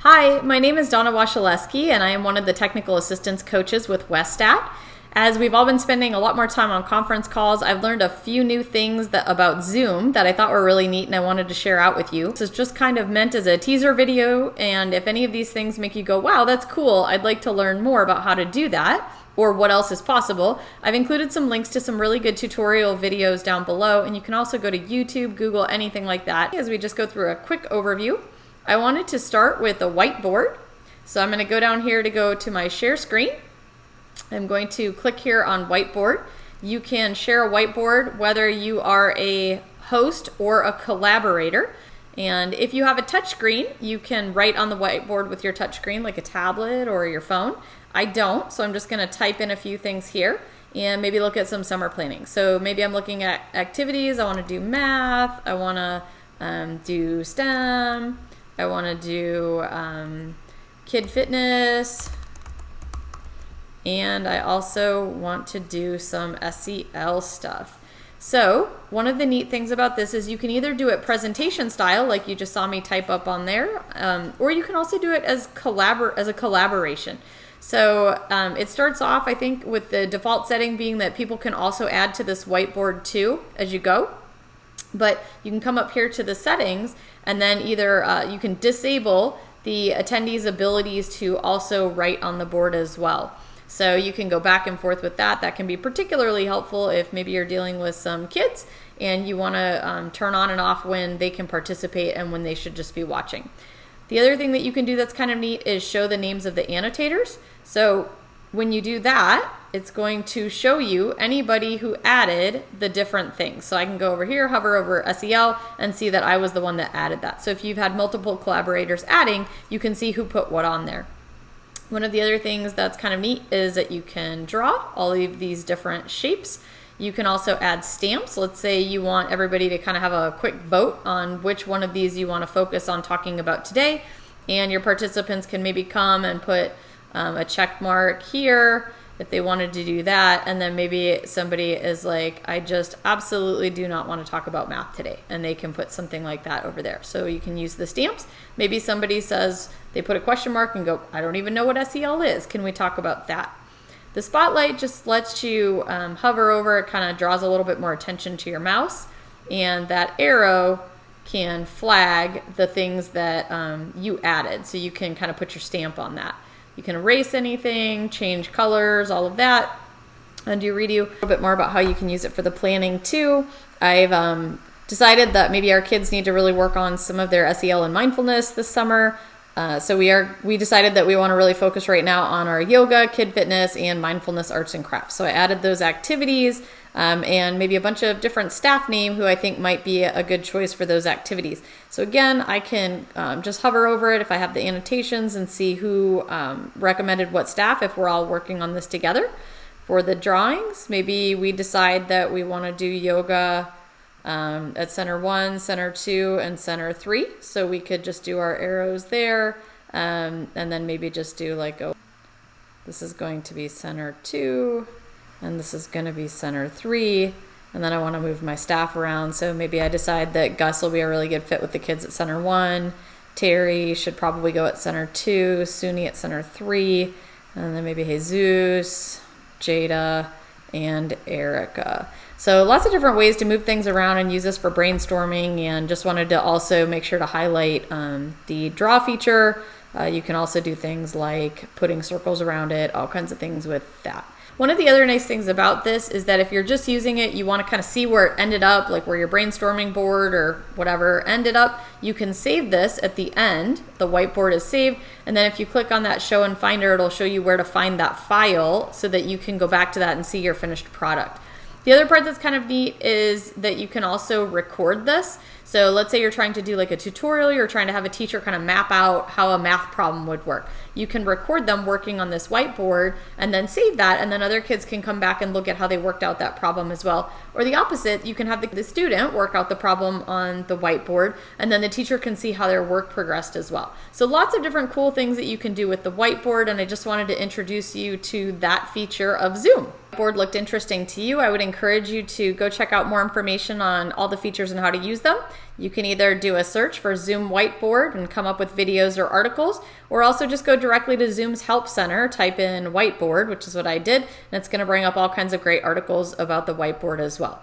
Hi, my name is Donna Washaleski, and I am one of the technical assistance coaches with Westat. As we've all been spending a lot more time on conference calls, I've learned a few new things about Zoom that I thought were really neat and I wanted to share out with you. This is just kind of meant as a teaser video, and if any of these things make you go, wow, that's cool, I'd like to learn more about how to do that, or what else is possible, I've included some links to some really good tutorial videos down below, and you can also go to YouTube, Google, anything like that. As we just go through a quick overview, I wanted to start with a whiteboard. So I'm going to go down here to go to my share screen. I'm going to click here on whiteboard. You can share a whiteboard whether you are a host or a collaborator. And if you have a touch screen, you can write on the whiteboard with your touch screen like a tablet or your phone. I don't, so I'm just going to type in a few things here and maybe look at some summer planning. So maybe I'm looking at activities. I want to do math. I want to do STEM. I want to do kid fitness, and I also want to do some SEL stuff. So one of the neat things about this is you can either do it presentation style, like you just saw me type up on there, or you can also do it as a collaboration. So it starts off, I think, with the default setting being that people can also add to this whiteboard too as you go. But you can come up here to the settings, and then either you can disable the attendees' abilities to also write on the board as well. So you can go back and forth with that. That can be particularly helpful if maybe you're dealing with some kids and you want to turn on and off when they can participate and when they should just be watching. The other thing that you can do that's kind of neat is show the names of the annotators. So when you do that, it's going to show you anybody who added the different things. So I can go over here, hover over SEL, and see that I was the one that added that. So if you've had multiple collaborators adding, you can see who put what on there. One of the other things that's kind of neat is that you can draw all of these different shapes. You can also add stamps. Let's say you want everybody to kind of have a quick vote on which one of these you want to focus on talking about today. And your participants can maybe come and put a check mark here if they wanted to do that, and then maybe somebody is like, I just absolutely do not want to talk about math today, and they can put something like that over there. So you can use the stamps. Maybe somebody says, they put a question mark and go, I don't even know what SEL is. Can we talk about that? The spotlight just lets you hover over. It kind of draws a little bit more attention to your mouse, and that arrow can flag the things that you added, so you can kind of put your stamp on that. You can erase anything, change colors, all of that. Undo, redo. A little bit more about how you can use it for the planning too. I've decided that maybe our kids need to really work on some of their SEL and mindfulness this summer. So we decided that we want to really focus right now on our yoga, kid fitness, and mindfulness arts and crafts. So I added those activities and maybe a bunch of different staff name who I think might be a good choice for those activities. So again, I can just hover over it if I have the annotations and see who recommended what staff if we're all working on this together. For the drawings, maybe we decide that we want to do yoga at center 1, center 2, and center 3. So we could just do our arrows there and then maybe just do like, this is going to be center 2. And this is going to be center 3, and then I want to move my staff around. So maybe I decide that Gus will be a really good fit with the kids at center 1. Terry should probably go at center 2, Suni at center 3, and then maybe Jesus, Jada, and Erica. So lots of different ways to move things around and use this for brainstorming, and just wanted to also make sure to highlight the draw feature. You can also do things like putting circles around it, all kinds of things with that. One of the other nice things about this is that if you're just using it, you want to kind of see where it ended up, like where your brainstorming board or whatever ended up. You can save this at the end. The whiteboard is saved. And then if you click on that show and finder, it'll show you where to find that file so that you can go back to that and see your finished product. The other part that's kind of neat is that you can also record this. So let's say you're trying to do like a tutorial, you're trying to have a teacher kind of map out how a math problem would work. You can record them working on this whiteboard and then save that, and then other kids can come back and look at how they worked out that problem as well. Or the opposite, you can have the student work out the problem on the whiteboard, and then the teacher can see how their work progressed as well. So lots of different cool things that you can do with the whiteboard, and I just wanted to introduce you to that feature of Zoom. Whiteboard looked interesting to you, I would encourage you to go check out more information on all the features and how to use them. You can either do a search for Zoom Whiteboard and come up with videos or articles, or also just go directly to Zoom's Help Center, type in Whiteboard, which is what I did, and it's going to bring up all kinds of great articles about the whiteboard as well.